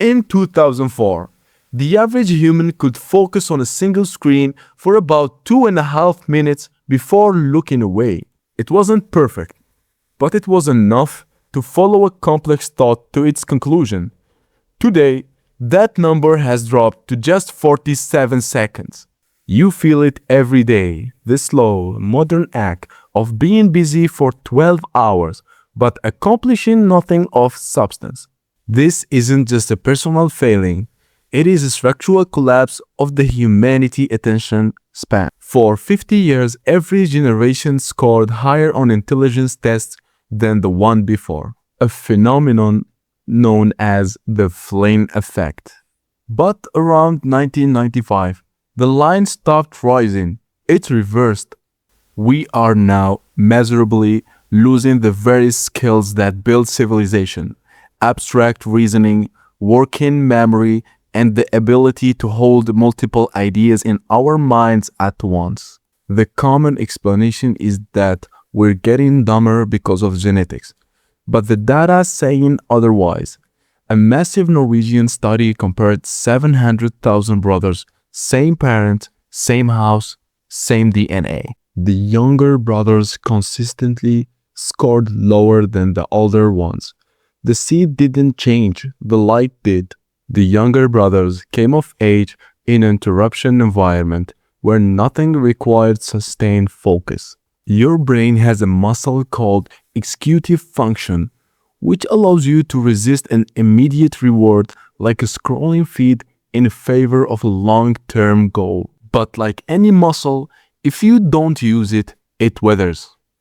In 2004, the average human could focus on a single screen for about 2.5 minutes before looking away. It wasn't perfect, but it was enough to follow a complex thought to its conclusion. Today, that number has dropped to just 47 seconds. You feel it every day, the slow, modern act of being busy for 12 hours but accomplishing nothing of substance. This isn't just a personal failing, it is a structural collapse of the humanity attention span. For 50 years, every generation scored higher on intelligence tests than the one before, a phenomenon known as the Flynn Effect. But around 1995, the line stopped rising. It reversed. We are now measurably losing the very skills that build civilization: abstract reasoning, working memory, and the ability to hold multiple ideas in our minds at once. The common explanation is that we're getting dumber because of genetics, but the data saying otherwise. A massive Norwegian study compared 700,000 brothers, same parent, same house, same DNA. The younger brothers consistently scored lower than the older ones. The seed didn't change, the light did. The younger brothers came of age in an interruption environment where nothing required sustained focus. Your brain has a muscle called executive function, which allows you to resist an immediate reward like a scrolling feed in favor of a long-term goal. But like any muscle, if you don't use it, it withers.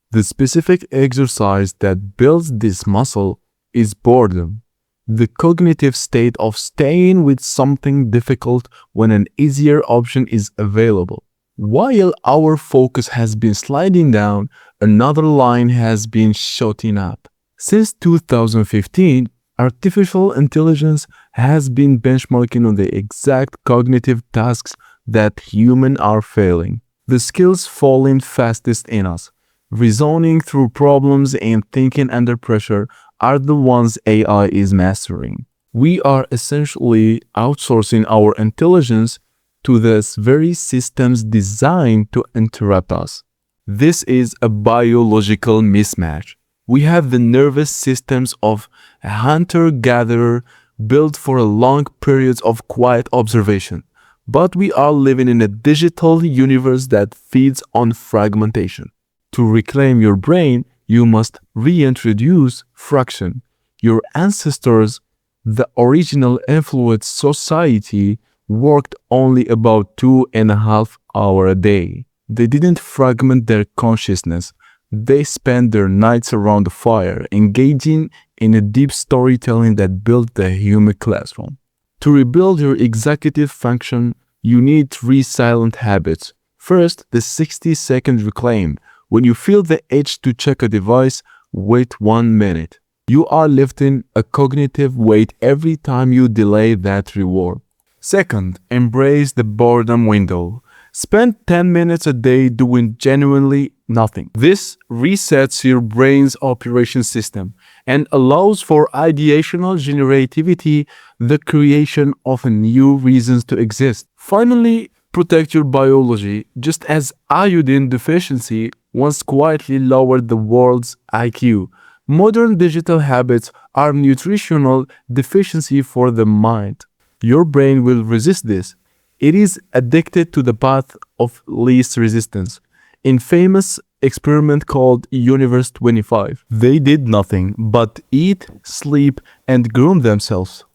The specific exercise that builds this muscle is boredom, the cognitive state of staying with something difficult when an easier option is available. While our focus has been sliding down, another line has been shooting up. Since 2015, artificial intelligence has been benchmarking on the exact cognitive tasks that humans are failing. The skills falling fastest in us, reasoning through problems and thinking under pressure, are the ones AI is mastering. We are essentially outsourcing our intelligence to these very systems designed to interrupt us. This is a biological mismatch. We have the nervous systems of a hunter-gatherer built for long periods of quiet observation, but we are living in a digital universe that feeds on fragmentation. To reclaim your brain, you must reintroduce fraction. Your ancestors, the original influenced society, worked only about 2.5 hours a day. They didn't fragment their consciousness. They spent their nights around the fire, engaging in a deep storytelling that built the human classroom. To rebuild your executive function, you need 3 silent habits. First, the 60-second reclaim. When you feel the itch to check a device, wait 1 minute. You are lifting a cognitive weight every time you delay that reward. Second, embrace the boredom window. Spend 10 minutes a day doing genuinely nothing. This resets your brain's operation system and allows for ideational generativity, the creation of new reasons to exist. Finally, protect your biology, just as iodine deficiency once quietly lowered the world's IQ. Modern digital habits are nutritional deficiency for the mind. Your brain will resist this. It is addicted to the path of least resistance. In famous experiment called Universe 25, they did nothing but eat, sleep, and groom themselves.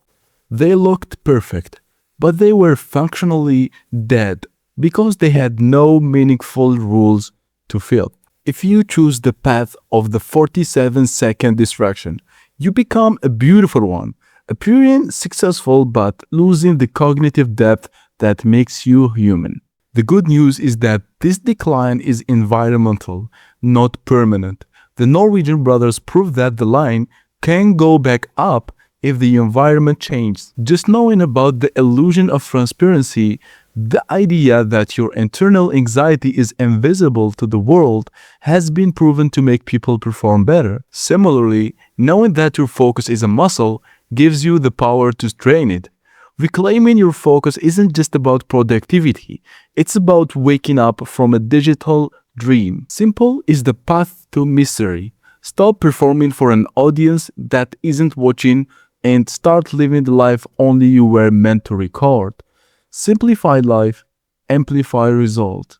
They looked perfect, but they were functionally dead because they had no meaningful rules to fill. If you choose the path of the 47-second distraction, you become a beautiful one, appearing successful but losing the cognitive depth that makes you human. The good news is that this decline is environmental, not permanent. The Norwegian brothers proved that the line can go back up if the environment changes. Just knowing about the illusion of transparency, the idea that your internal anxiety is invisible to the world, has been proven to make people perform better. Similarly, knowing that your focus is a muscle gives you the power to train it. Reclaiming your focus isn't just about productivity, it's about waking up from a digital dream. Simple is the path to misery. Stop performing for an audience that isn't watching and start living the life only you were meant to record. Simplify life, amplify result.